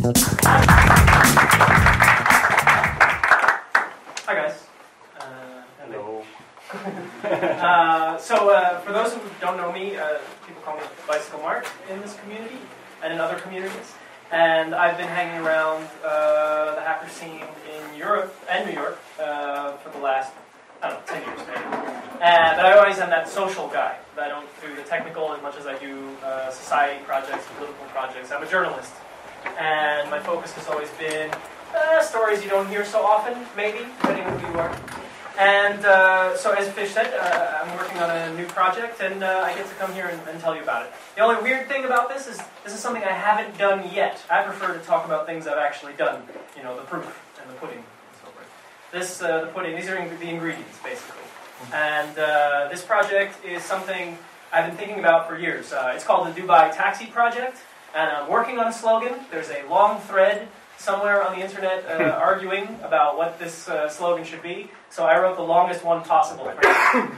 Hi guys. Hello. For those who don't know me, people call me bicyclemark in this community and in other communities. And I've been hanging around the hacker scene in Europe and New York for the last, 10 years maybe. But I always am that social guy. I don't do the technical as much as I do society projects, political projects. I'm a journalist. And my focus has always been stories you don't hear so often, maybe, depending on who you are. And so as Fish said, I'm working on a new project, and I get to come here and tell you about it. The only weird thing about this is something I haven't done yet. I prefer to talk about things I've actually done, you know, the proof and the pudding and so forth. The pudding, these are the ingredients, basically. And this project is something I've been thinking about for years. It's called the Dubai Taxi Project, and I'm working on a slogan. There's a long thread somewhere on the internet arguing about what this slogan should be. So I wrote the longest one possible for you.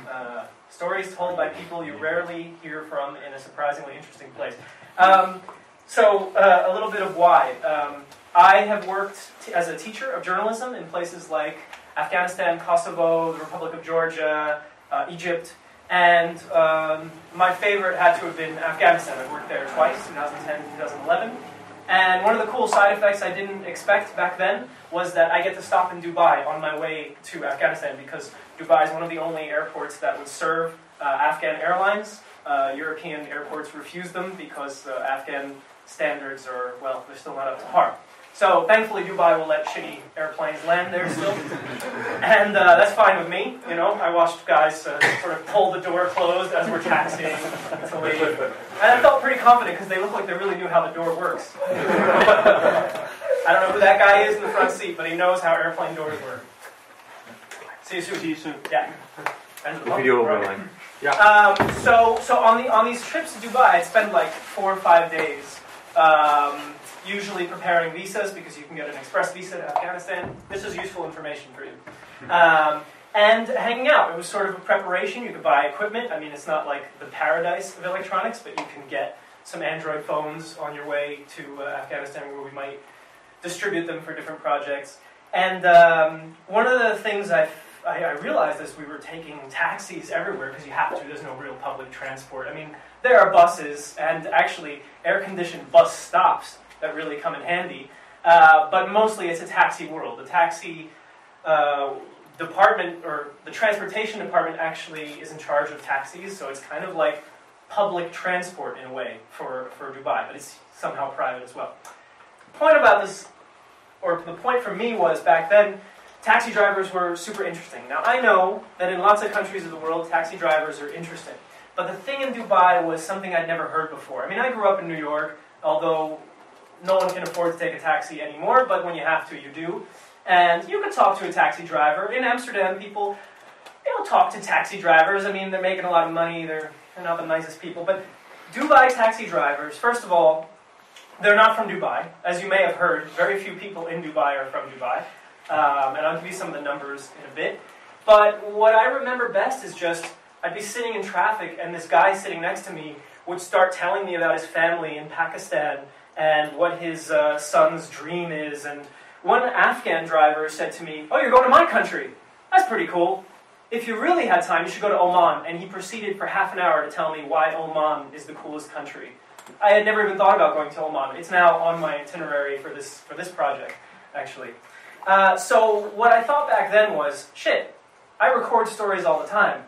Stories told by people you rarely hear from in a surprisingly interesting place. So a little bit of why. I have worked as a teacher of journalism in places like Afghanistan, Kosovo, the Republic of Georgia, Egypt, and my favorite had to have been Afghanistan. I've worked there twice, 2010 and 2011. And one of the cool side effects I didn't expect back then was that I get to stop in Dubai on my way to Afghanistan, because Dubai is one of the only airports that would serve Afghan airlines. European airports refuse them because Afghan standards are, well, they're still not up to par. So thankfully Dubai will let shitty airplanes land there still. And that's fine with me, you know. I watched guys sort of pull the door closed as we're taxiing to leave. And I felt pretty confident because they look like they really knew how the door works. I don't know who that guy is in the front seat, but he knows how airplane doors work. See you soon. See you soon. Yeah. Video overlaying. Yeah. So on these trips to Dubai, I'd spend like 4 or 5 days. Usually preparing visas, because you can get an express visa to Afghanistan. This is useful information for you. And hanging out. It was sort of a preparation. You could buy equipment. I mean, it's not like the paradise of electronics, but you can get some Android phones on your way to Afghanistan, where we might distribute them for different projects. And one of the things I realized is we were taking taxis everywhere, because you have to. There's no real public transport. I mean, there are buses, and actually air-conditioned bus stops that really come in handy. But mostly it's a taxi world. The taxi department, or the transportation department, actually is in charge of taxis, so it's kind of like public transport in a way for Dubai, but it's somehow private as well. The point about this, or the point for me, was back then, taxi drivers were super interesting. Now I know that in lots of countries of the world, taxi drivers are interesting. But the thing in Dubai was something I'd never heard before. I mean, I grew up in New York, although no one can afford to take a taxi anymore, but when you have to, you do. And you could talk to a taxi driver. In Amsterdam, people, talk to taxi drivers. I mean, they're making a lot of money. They're not the nicest people. But Dubai taxi drivers, first of all, they're not from Dubai. As you may have heard, very few people in Dubai are from Dubai. And I'll give you some of the numbers in a bit. But what I remember best is just, I'd be sitting in traffic, and this guy sitting next to me would start telling me about his family in Pakistan, and what his son's dream is. And one Afghan driver said to me, "Oh, you're going to my country? That's pretty cool. If you really had time, you should go to Oman." And he proceeded for half an hour to tell me why Oman is the coolest country. I had never even thought about going to Oman. It's now on my itinerary for this project, actually. So what I thought back then was, shit, I record stories all the time,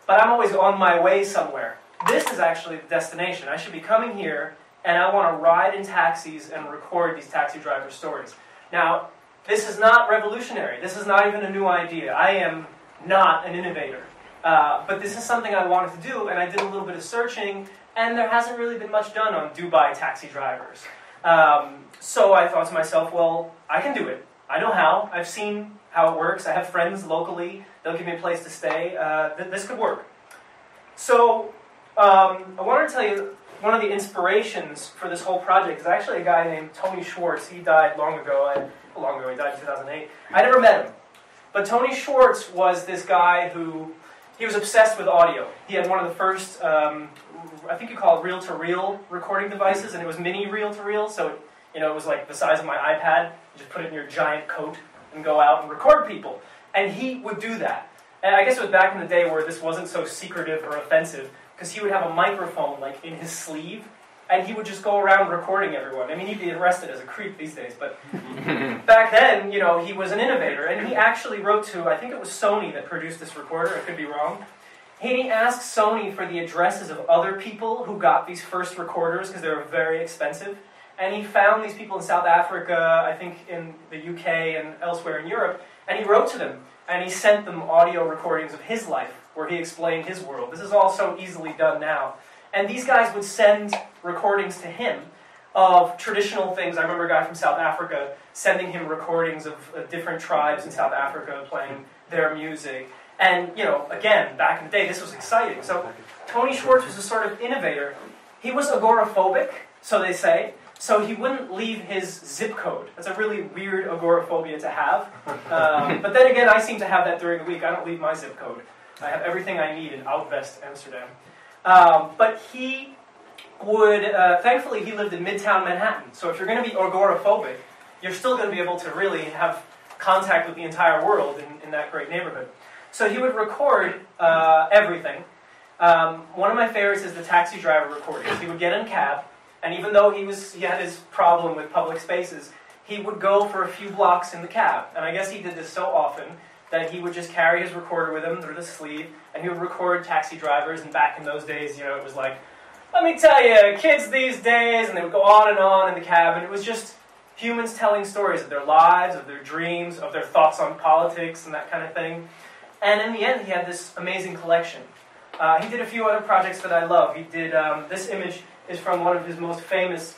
but I'm always on my way somewhere. This is actually the destination. I should be coming here, and I want to ride in taxis and record these taxi driver stories. Now, this is not revolutionary. This is not even a new idea. I am not an innovator. But this is something I wanted to do, and I did a little bit of searching, and there hasn't really been much done on Dubai taxi drivers. So I thought to myself, well, I can do it. I know how. I've seen how it works. I have friends locally. They'll give me a place to stay. This could work. So I wanted to tell you, one of the inspirations for this whole project is actually a guy named Tony Schwartz. He died long ago. He died in 2008. I never met him. But Tony Schwartz was this guy who, he was obsessed with audio. He had one of the first, I think you call it reel-to-reel recording devices, and it was mini reel-to-reel, so You know, it was like the size of my iPad. You just put it in your giant coat and go out and record people. And he would do that. And I guess it was back in the day where this wasn't so secretive or offensive, because he would have a microphone like in his sleeve, and he would just go around recording everyone. I mean, he'd be arrested as a creep these days, but back then, you know, he was an innovator, and he actually wrote to, I think it was Sony that produced this recorder, I could be wrong. He asked Sony for the addresses of other people who got these first recorders, because they were very expensive, and he found these people in South Africa, I think in the UK and elsewhere in Europe, and he wrote to them, and he sent them audio recordings of his life, where he explained his world. This is all so easily done now. And these guys would send recordings to him of traditional things. I remember a guy from South Africa sending him recordings of different tribes in South Africa playing their music. And, you know, again, back in the day, this was exciting. So Tony Schwartz was a sort of innovator. He was agoraphobic, so they say, so he wouldn't leave his zip code. That's a really weird agoraphobia to have. But then again, I seem to have that during the week. I don't leave my zip code. I have everything I need in Oud-West, Amsterdam. But he would, thankfully he lived in Midtown Manhattan. So if you're going to be agoraphobic, you're still going to be able to really have contact with the entire world in that great neighborhood. So he would record everything. One of my favorites is the taxi driver recordings. He would get in a cab, and even though he had his problem with public spaces, he would go for a few blocks in the cab. And I guess he did this so often that he would just carry his recorder with him through the sleeve, and he would record taxi drivers. And back in those days, you know, it was like, let me tell you, kids these days, and they would go on in the cab, and it was just humans telling stories of their lives, of their dreams, of their thoughts on politics and that kind of thing. And in the end, he had this amazing collection. He did a few other projects that I love. He did, this image is from one of his most famous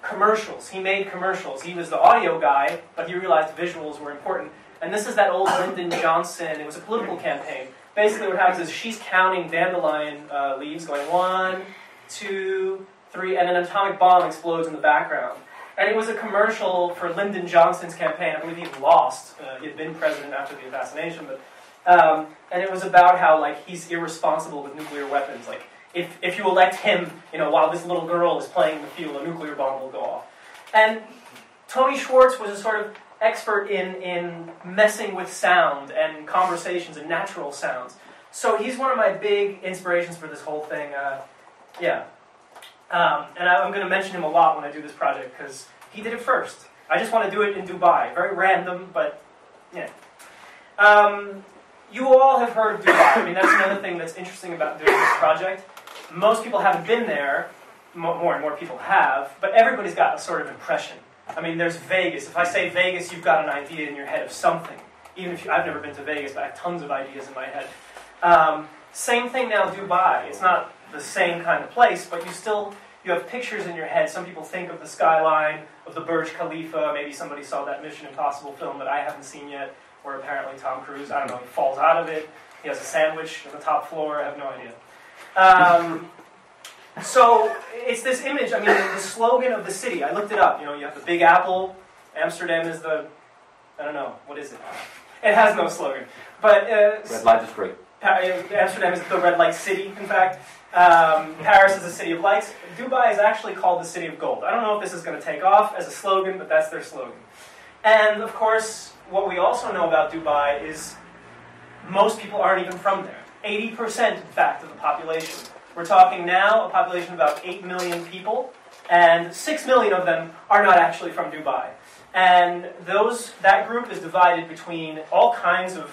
commercials. He made commercials. He was the audio guy, but he realized visuals were important. And this is that old Lyndon Johnson. It was a political campaign. Basically what happens is she's counting dandelion leaves, going 1, 2, 3, and an atomic bomb explodes in the background. And it was a commercial for Lyndon Johnson's campaign. I believe he lost. He had been president after the assassination. But and it was about how, like, he's irresponsible with nuclear weapons. Like, if you elect him, you know, while this little girl is playing the field, a nuclear bomb will go off. And Tony Schwartz was a sort of expert in messing with sound and conversations and natural sounds. So he's one of my big inspirations for this whole thing. And I'm going to mention him a lot when I do this project because he did it first. I just want to do it in Dubai. Very random, but yeah. You all have heard of Dubai. I mean, that's another thing that's interesting about doing this project. Most people haven't been there. More and more people have. But everybody's got a sort of impression. I mean, there's Vegas. If I say Vegas, you've got an idea in your head of something. Even if I've never been to Vegas, but I have tons of ideas in my head. Same thing now, Dubai. It's not the same kind of place, but you have pictures in your head. Some people think of the skyline, of the Burj Khalifa. Maybe somebody saw that Mission Impossible film that I haven't seen yet, where apparently Tom Cruise, I don't know, he falls out of it. He has a sandwich on the top floor. I have no idea. So it's this image. I mean, the slogan of the city. I looked it up. You know, you have the Big Apple. Amsterdam is the, I don't know, what is it? It has no slogan. But red light is great. Amsterdam is the red light city, in fact. Paris is the city of lights. Dubai is actually called the city of gold. I don't know if this is going to take off as a slogan, but that's their slogan. And of course, what we also know about Dubai is most people aren't even from there. 80%, in fact, of the population. We're talking now a population of about 8 million people, and 6 million of them are not actually from Dubai. And that group is divided between all kinds of,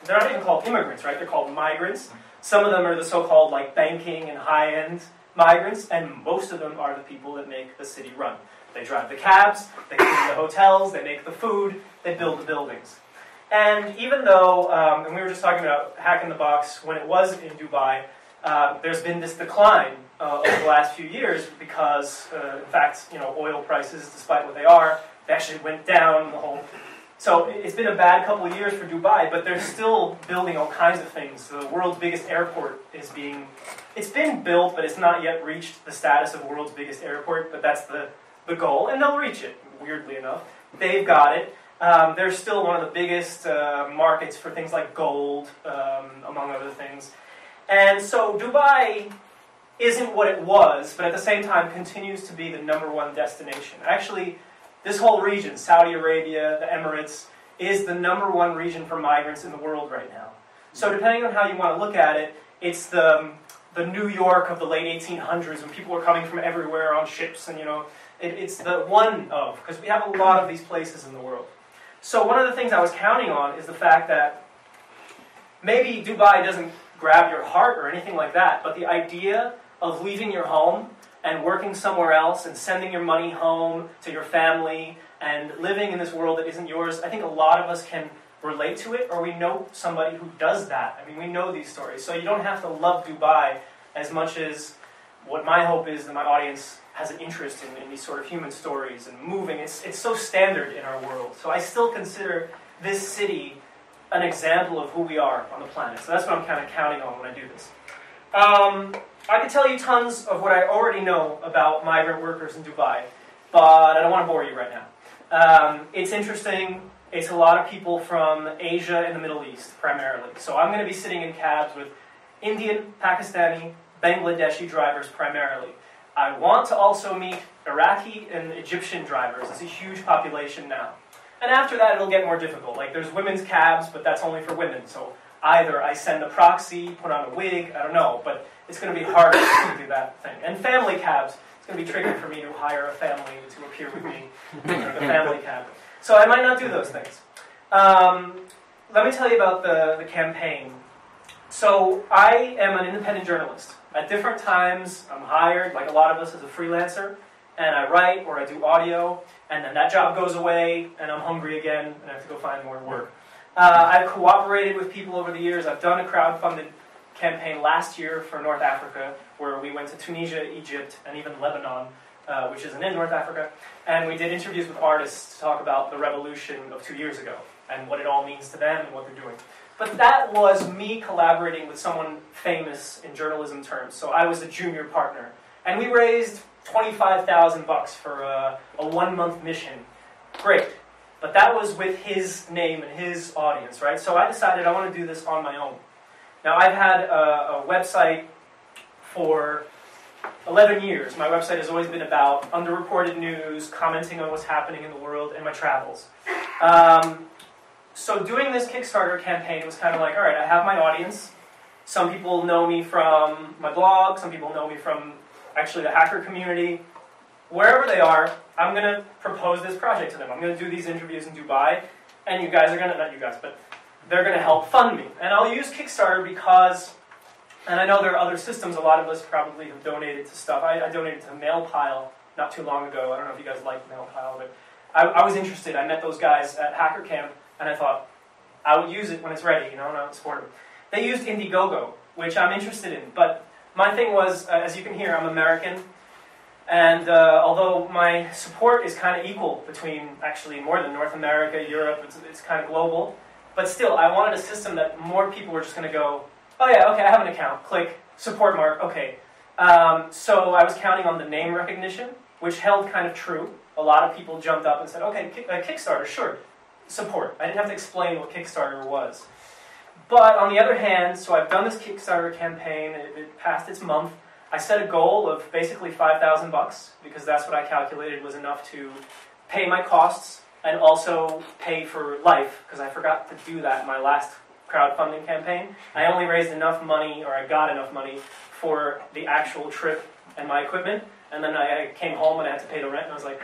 they're not even called immigrants, right? They're called migrants. Some of them are the so-called like banking and high-end migrants, and most of them are the people that make the city run. They drive the cabs, they clean the hotels, they make the food, they build the buildings. And even though, and we were just talking about Hack in the Box, when it was in Dubai, there's been this decline over the last few years because, in fact, you know, oil prices, despite what they are, they actually went down the whole. So it's been a bad couple of years for Dubai, but they're still building all kinds of things. The world's biggest airport it's been built, but it's not yet reached the status of the world's biggest airport, but that's the goal, and they'll reach it, weirdly enough. They've got it. They're still one of the biggest markets for things like gold, among other things. And so Dubai isn't what it was, but at the same time continues to be the #1 destination. Actually, this whole region, Saudi Arabia, the Emirates, is the #1 region for migrants in the world right now. So depending on how you want to look at it, it's the New York of the late 1800s when people were coming from everywhere on ships, and it's the one of, because we have a lot of these places in the world. So one of the things I was counting on is the fact that maybe Dubai doesn't grab your heart or anything like that, but the idea of leaving your home and working somewhere else and sending your money home to your family and living in this world that isn't yours, I think a lot of us can relate to it, or we know somebody who does that. I mean, we know these stories. So you don't have to love Dubai as much as what my hope is that my audience has an interest in these sort of human stories and moving. It's so standard in our world. So I still consider this city an example of who we are on the planet. So that's what I'm kind of counting on when I do this. I can tell you tons of what I already know about migrant workers in Dubai, but I don't want to bore you right now. It's interesting. It's a lot of people from Asia and the Middle East, primarily. So I'm going to be sitting in cabs with Indian, Pakistani, Bangladeshi drivers primarily. I want to also meet Iraqi and Egyptian drivers. It's a huge population now. And after that, it'll get more difficult. Like, there's women's cabs, but that's only for women. So either I send a proxy, put on a wig, I don't know, but it's going to be harder to do that thing. And family cabs, it's going to be tricky for me to hire a family to appear with me in the family cab. So I might not do those things. Let me tell you about the campaign. So I am an independent journalist. At different times, I'm hired, like a lot of us, as a freelancer, and I write or I do audio, and then that job goes away, and I'm hungry again, and I have to go find more work. I've cooperated with people over the years. I've done a crowdfunded campaign last year for North Africa, where we went to Tunisia, Egypt, and even Lebanon, which isn't in North Africa, and we did interviews with artists to talk about the revolution of 2 years ago, and what it all means to them and what they're doing. But that was me collaborating with someone famous in journalism terms, so I was a junior partner. And we raised $25,000 for a 1-month mission. Great. But that was with his name and his audience, right? So I decided I want to do this on my own. Now, I've had a website for 11 years. My website has always been about underreported news, commenting on what's happening in the world, and my travels. So doing this Kickstarter campaign was kind of like, all right, I have my audience. Some people know me from my blog. Some people know me from actually the hacker community. Wherever they are, I'm going to propose this project to them. I'm going to do these interviews in Dubai, and you guys are going to, not you guys, but they're going to help fund me. And I'll use Kickstarter because, and I know there are other systems, a lot of us probably have donated to stuff. I donated to Mailpile not too long ago. I don't know if you guys like Mailpile, but I was interested. I met those guys at Hacker Camp, and I thought, I would use it when it's ready, and I would support them. They used Indiegogo, which I'm interested in, but my thing was, as you can hear, I'm American, and although my support is kind of equal between, actually more than North America, Europe, it's kind of global, but still, I wanted a system that more people were just going to go, oh yeah, okay, I have an account, click, support mark, okay. So I was counting on the name recognition, which held kind of true. A lot of people jumped up and said, okay, Kickstarter, sure, support. I didn't have to explain what Kickstarter was. But on the other hand, so I've done this Kickstarter campaign, it passed its month. I set a goal of basically $5,000 because that's what I calculated was enough to pay my costs and also pay for life, because I forgot to do that in my last crowdfunding campaign. I only raised enough money, or I got enough money, for the actual trip and my equipment, and then I came home and I had to pay the rent, and I was like,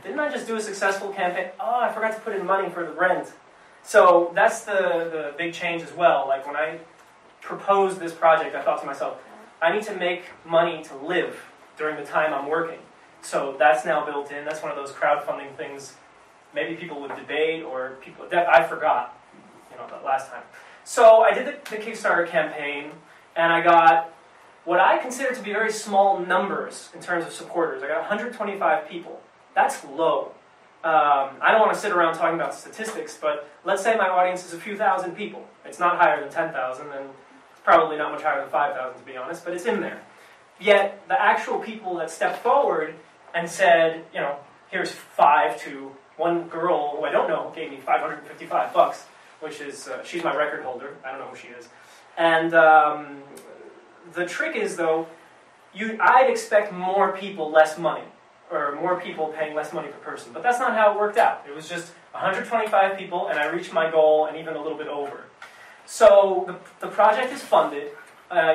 didn't I just do a successful campaign? Oh, I forgot to put in money for the rent. So that's the big change as well. Like, when I proposed this project, I thought to myself, I need to make money to live during the time I'm working. So that's now built in. That's one of those crowdfunding things maybe people would debate, or people that I forgot, the last time. So I did the Kickstarter campaign, and I got what I consider to be very small numbers in terms of supporters. I got 125 people. That's low. I don't want to sit around talking about statistics, but let's say my audience is a few thousand people. It's not higher than 10,000, and it's probably not much higher than 5,000 to be honest, but it's in there. Yet the actual people that stepped forward and said, here's 5 to one girl who I don't know gave me $555, which is, she's my record holder. I don't know who she is. And the trick is, though, I'd expect more people, less money, or more people paying less money per person. But that's not how it worked out. It was just 125 people, and I reached my goal and even a little bit over. So the project is funded.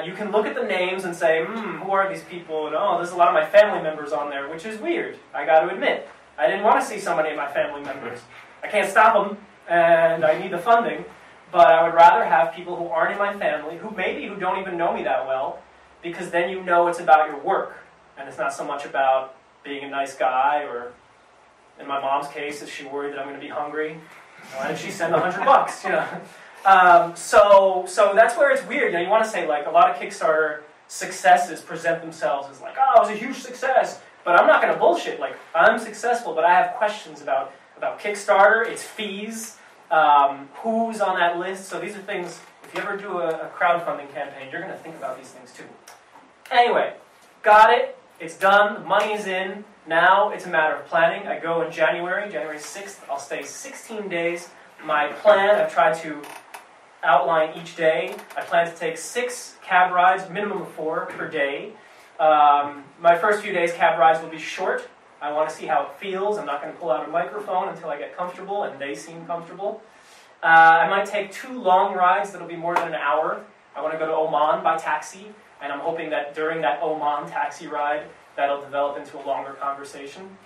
You can look at the names and say, who are these people? And there's a lot of my family members on there, which is weird, I got to admit. I didn't want to see so many of my family members. I can't stop them, and I need the funding. But I would rather have people who aren't in my family, who don't even know me that well, because then you know it's about your work, and it's not so much about being a nice guy, or in my mom's case, is she worried that I'm going to be hungry? Why did she send $100? You know. So that's where it's weird. You know, you want to say, like, a lot of Kickstarter successes present themselves as like, it was a huge success. But I'm not going to bullshit. Like, I'm successful, but I have questions about Kickstarter, its fees, who's on that list. So these are things, if you ever do a crowdfunding campaign, you're going to think about these things too. Anyway, got it. It's done. The money is in. Now it's a matter of planning. I go in January 6th. I'll stay 16 days. My plan, I've tried to outline each day. I plan to take 6 cab rides, minimum of 4 per day. My first few days cab rides will be short. I want to see how it feels. I'm not going to pull out a microphone until I get comfortable, and they seem comfortable. I might take 2 long rides that'll be more than an hour. I want to go to Oman by taxi, and I'm hoping that during that Oman taxi ride, that'll develop into a longer conversation.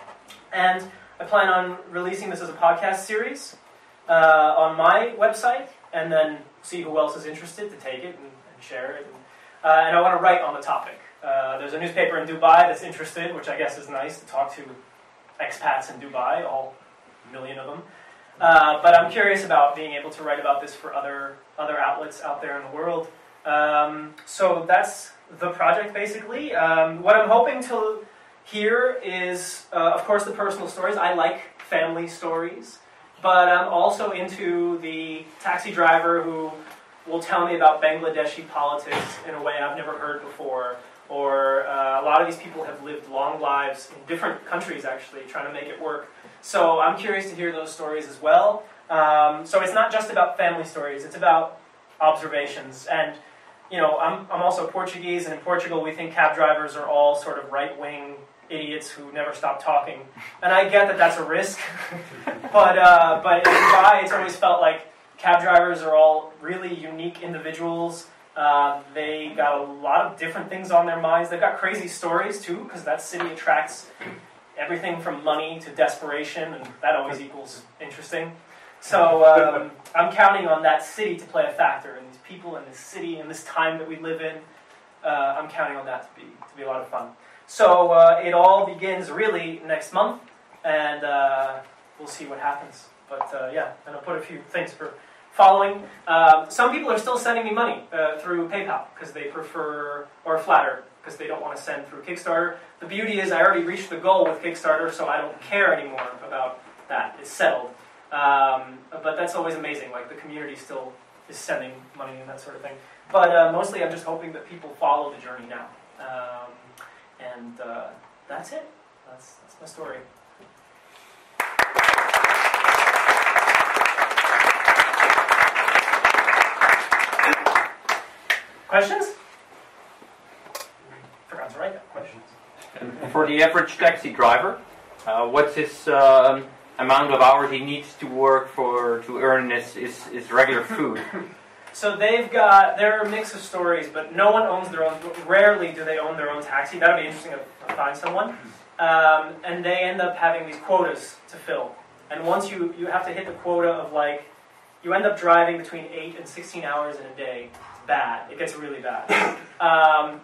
And I plan on releasing this as a podcast series on my website, and then see who else is interested to take it and share it. And I want to write on the topic. There's a newspaper in Dubai that's interested, which I guess is nice to talk to expats in Dubai, all million of them. But I'm curious about being able to write about this for other outlets out there in the world. So that's the project, basically. What I'm hoping to hear is, of course, the personal stories. I like family stories, but I'm also into the taxi driver who will tell me about Bangladeshi politics in a way I've never heard before. Or a lot of these people have lived long lives in different countries, actually, trying to make it work. So I'm curious to hear those stories as well. So it's not just about family stories, it's about observations. And, you know, I'm also Portuguese, and in Portugal we think cab drivers are all sort of right-wing idiots who never stop talking. And I get that that's a risk. but in Dubai, it's always felt like cab drivers are all really unique individuals. They got a lot of different things on their minds. They've got crazy stories too, because that city attracts everything from money to desperation, and that always equals interesting. So I'm counting on that city to play a factor, and these people in this city and this time that we live in. I'm counting on that to be a lot of fun. So it all begins really next month, and we'll see what happens. But yeah, and I'll put a few things for following. Some people are still sending me money through PayPal because they prefer, or Flatter, because they don't want to send through Kickstarter. The beauty is I already reached the goal with Kickstarter, so I don't care anymore about that. It's settled. But that's always amazing. Like, the community still is sending money and that sort of thing. But mostly I'm just hoping that people follow the journey now. And that's it. That's my story. Questions? Forgot to write that. Questions? And for the average taxi driver, what's his amount of hours he needs to work to earn his regular food? So they're a mix of stories, but no one owns their own. Rarely do they own their own taxi. That would be interesting to find someone. And they end up having these quotas to fill. And once you have to hit the quota of, like, you end up driving between 8 and 16 hours in a day. It's bad. It gets really bad.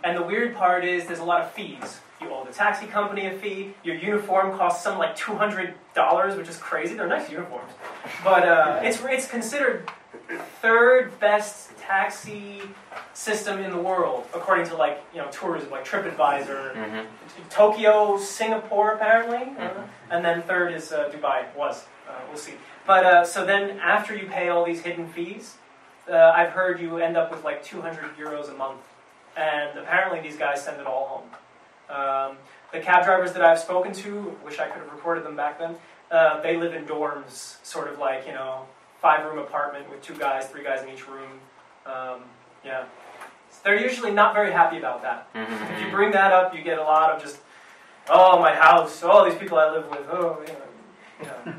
And the weird part is there's a lot of fees. You owe the taxi company a fee. Your uniform costs some like $200, which is crazy. They're nice uniforms. But it's considered third best taxi system in the world, according to, like, you know, tourism, like TripAdvisor. Mm-hmm. Tokyo, Singapore, apparently. Mm-hmm. And then third is Dubai. We'll see. But so then after you pay all these hidden fees, I've heard you end up with like €200 a month. And apparently these guys send it all home. The cab drivers that I've spoken to, wish I could have recorded them back then, they live in dorms, sort of like, you know, 5-room apartment with 2 guys, 3 guys in each room. Yeah. They're usually not very happy about that. If you bring that up, you get a lot of just, oh, my house, oh, these people I live with, oh,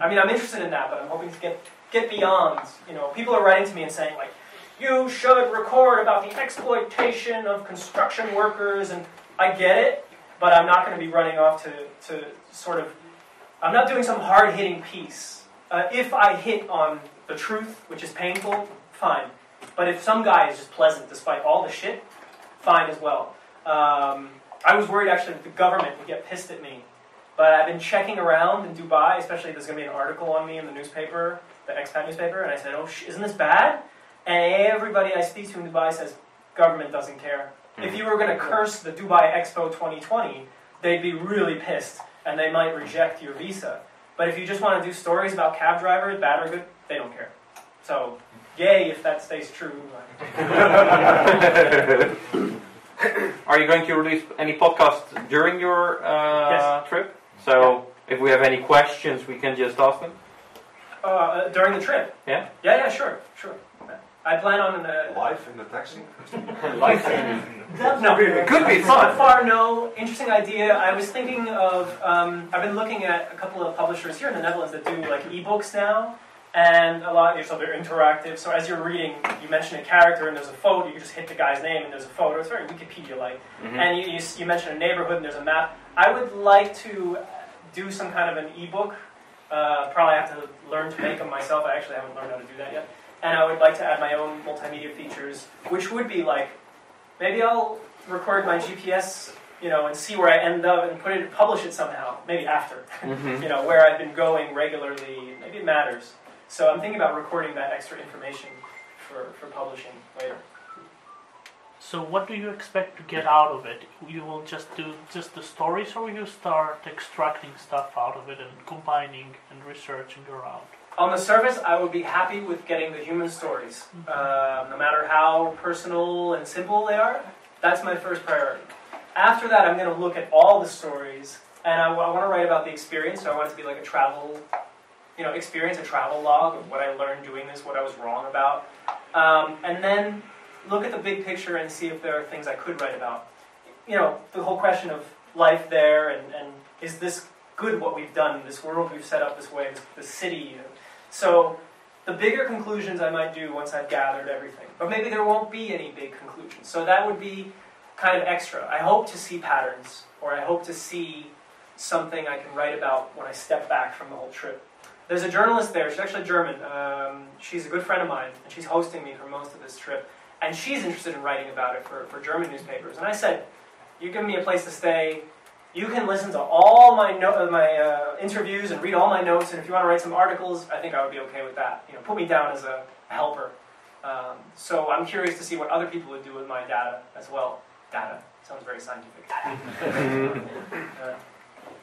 I mean, I'm interested in that, but I'm hoping to get beyond, people are writing to me and saying, like, you should record about the exploitation of construction workers, and I get it, but I'm not going to be running off to sort of, I'm not doing some hard-hitting piece. If I hit on the truth, which is painful, fine. But if some guy is just pleasant despite all the shit, fine as well. I was worried actually that the government would get pissed at me. But I've been checking around in Dubai, especially there's going to be an article on me in the newspaper, the expat newspaper, and I said, oh, isn't this bad? And everybody I speak to in Dubai says, government doesn't care. If you were going to curse the Dubai Expo 2020, they'd be really pissed, and they might reject your visa. But if you just want to do stories about cab drivers, bad or good, they don't care. So, yay if that stays true. Are you going to release any podcasts during your trip? So, if we have any questions, we can just ask them? During the trip? Yeah? Yeah, sure. I plan on... Live in the taxi? Live? No. It could be So fun. far, no. Interesting idea. I was thinking of... I've been looking at a couple of publishers here in the Netherlands that do like ebooks now. And a lot, so they're interactive. So as you're reading, you mention a character and there's a photo. You can just hit the guy's name and there's a photo. It's very Wikipedia-like. And you mention a neighborhood and there's a map. I would like to do some kind of an ebook. Probably have to learn to make them myself. I actually haven't learned how to do that yet. And I would like to add my own multimedia features, which would be like, maybe I'll record my GPS, and see where I end up and publish it somehow. Maybe after, where I've been going regularly. Maybe it matters. So I'm thinking about recording that extra information for publishing later. So what do you expect to get out of it? You will just do just the stories, or will you start extracting stuff out of it and combining and researching around? On the surface, I would be happy with getting the human stories. No matter how personal and simple they are, that's my first priority. After that, I'm going to look at all the stories, and I want to write about the experience, so I want it to be like a travel experience, a travel log of what I learned doing this, what I was wrong about. And then look at the big picture and see if there are things I could write about. The whole question of life there, and is this good what we've done, this world we've set up this way, this city. So the bigger conclusions I might do once I've gathered everything. But maybe there won't be any big conclusions. So that would be kind of extra. I hope to see patterns, or I hope to see something I can write about when I step back from the whole trip. There's a journalist there, she's actually German. She's a good friend of mine, and she's hosting me for most of this trip. And she's interested in writing about it for German newspapers. And I said, you give me a place to stay, you can listen to all my interviews and read all my notes, and if you want to write some articles, I think I would be okay with that. Put me down as a helper. So I'm curious to see what other people would do with my data as well. Data sounds very scientific.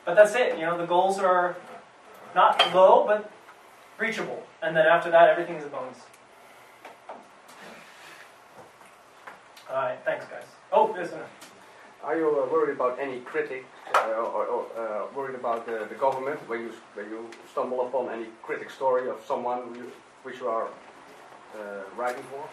But that's it. The goals are not low, but reachable. And then after that, everything is a bonus. All right, thanks, guys. Oh, there's a... Are you worried about any critics, or worried about the government when you stumble upon any critic story of someone which you are writing for?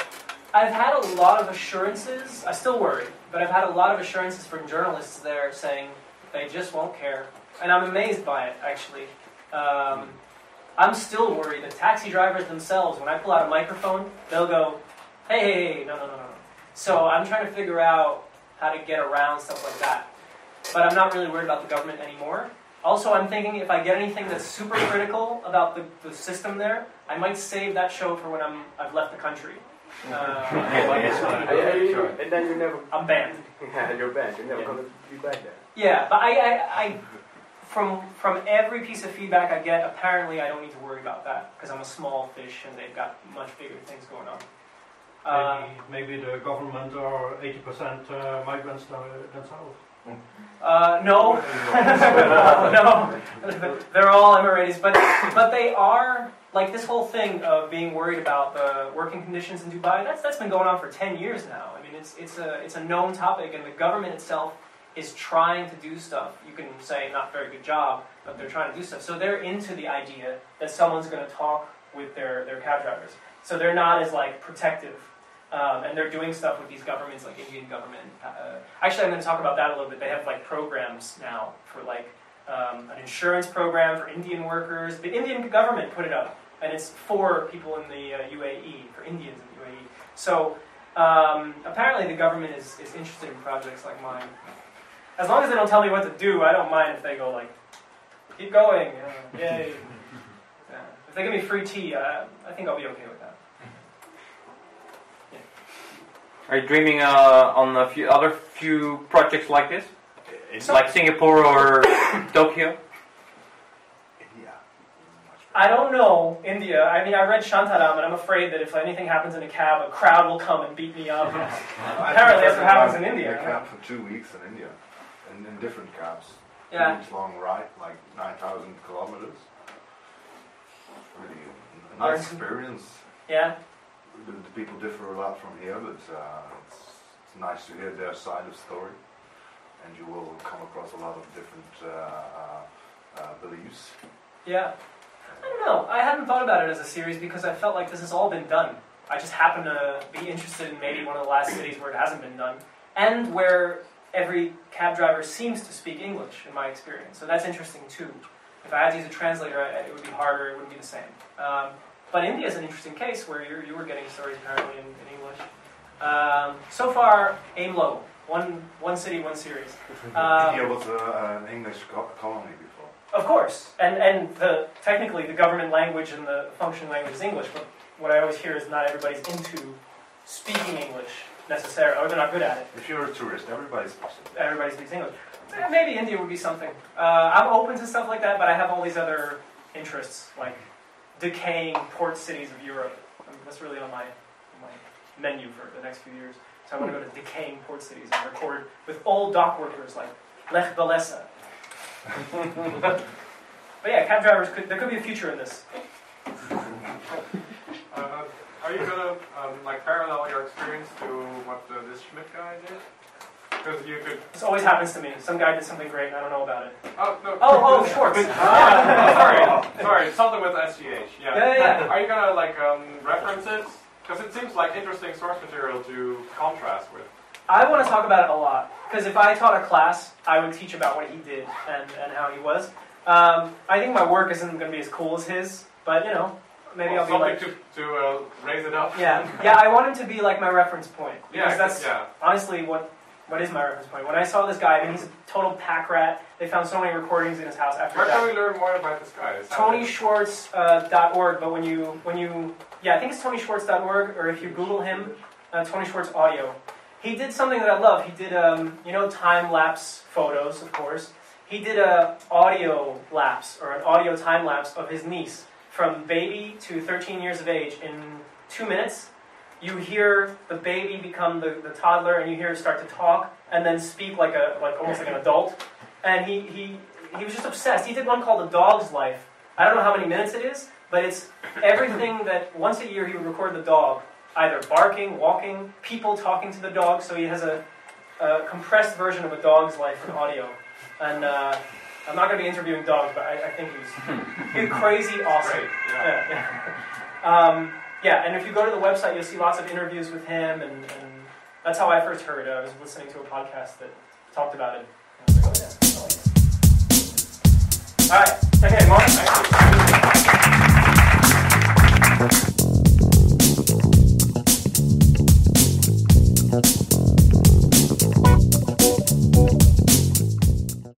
I've had a lot of assurances. I still worry, but I've had a lot of assurances from journalists there saying they just won't care, and I'm amazed by it actually. I'm still worried. The taxi drivers themselves, when I pull out a microphone, they'll go, "Hey, no." So I'm trying to figure out how to get around stuff like that. But I'm not really worried about the government anymore. Also, I'm thinking if I get anything that's super critical about the system there, I might save that show for when I've left the country. And then you never... I'm banned. Yeah, you're banned. You're never going to be back there. Yeah, but I from every piece of feedback I get, apparently I don't need to worry about that, because I'm a small fish and they've got much bigger things going on. Maybe the government are 80% migrants themselves. No, no, they're all Emiratis, but they are, like, this whole thing of being worried about the working conditions in Dubai. That's been going on for 10 years now. I mean, it's a known topic, and the government itself is trying to do stuff. You can say not very good job, but they're trying to do stuff. So they're into the idea that someone's going to talk with their cab drivers. So they're not as like protective. And they're doing stuff with these governments, like Indian government. Actually, I'm going to talk about that a little bit. They have like programs now for like an insurance program for Indian workers. The Indian government put it up, and it's for people in the UAE, for Indians in the UAE. So apparently the government is interested in projects like mine. As long as they don't tell me what to do, I don't mind if they go like, keep going, yay. If they give me free tea, I think I'll be okay with that. Are you dreaming on a few projects like this? Like Singapore or Tokyo? I don't know India. I mean, I read Shantaram, and I'm afraid that if anything happens in a cab, a crowd will come and beat me up. Apparently, that's what happens in India. I camped for 2 weeks in India, in different cabs. Yeah. 2 weeks long ride, like 9,000 kilometers. Really a nice experience. Yeah. The people differ a lot from here, but it's nice to hear their side of the story, and you will come across a lot of different beliefs. Yeah. I don't know. I hadn't thought about it as a series because I felt like this has all been done. I just happen to be interested in maybe one of the last cities where it hasn't been done, and where every cab driver seems to speak English, in my experience. So that's interesting too. If I had to use a translator, it would be harder. It wouldn't be the same. But India is an interesting case where you were getting stories apparently in English. So far, aim low. One city, one series. India was an English colony before. Of course, and technically the government language and the functioning language is English, but what I always hear is not everybody's into speaking English necessarily, or they're not good at it. If you're a tourist, everybody speaks English. Everybody speaks English. Maybe India would be something. I'm open to stuff like that, but I have all these other interests, like decaying port cities of Europe. That's really on my menu for the next few years. So I want to go to decaying port cities and record with old dock workers like Lech Walesa. But yeah, cab drivers, there could be a future in this. Are you gonna parallel your experience to what this Schmidt guy did? Because you could. This always happens to me. Some guy did something great and I don't know about it. Oh no. Oh, Schwartz. Sorry, something with SGH. Yeah. Are you gonna reference it? Because it seems like interesting source material to contrast with. I want to talk about it a lot, because if I taught a class, I would teach about what he did and how he was. I think my work isn't going to be as cool as his, but maybe I'll be like... Something to raise it up. Yeah, I want him to be like my reference point, because that's honestly what is my reference point. When I saw this guy, I mean, he's a total pack rat. They found so many recordings in his house after that. Where can we learn more about this guy? TonySchwartz.org, but when you I think it's TonySchwartz.org, or if you Google him, Tony Schwartz Audio. He did something that I love. He did, time-lapse photos, of course. He did an audio lapse, or an audio time-lapse of his niece from baby to 13 years of age in 2 minutes. You hear the baby become the toddler, and you hear her start to talk, and then speak almost like an adult. And he was just obsessed. He did one called A Dog's Life. I don't know how many minutes it is, but it's everything that once a year he would record the dog, either barking, walking, people talking to the dog. So he has a compressed version of A Dog's Life in audio. And I'm not going to be interviewing dogs, but I think he's crazy awesome. Great, yeah. And if you go to the website, you'll see lots of interviews with him, and that's how I first heard. I was listening to a podcast that talked about it. And I was like, oh, yeah, I like it. All right. Okay, Mark. Thank you.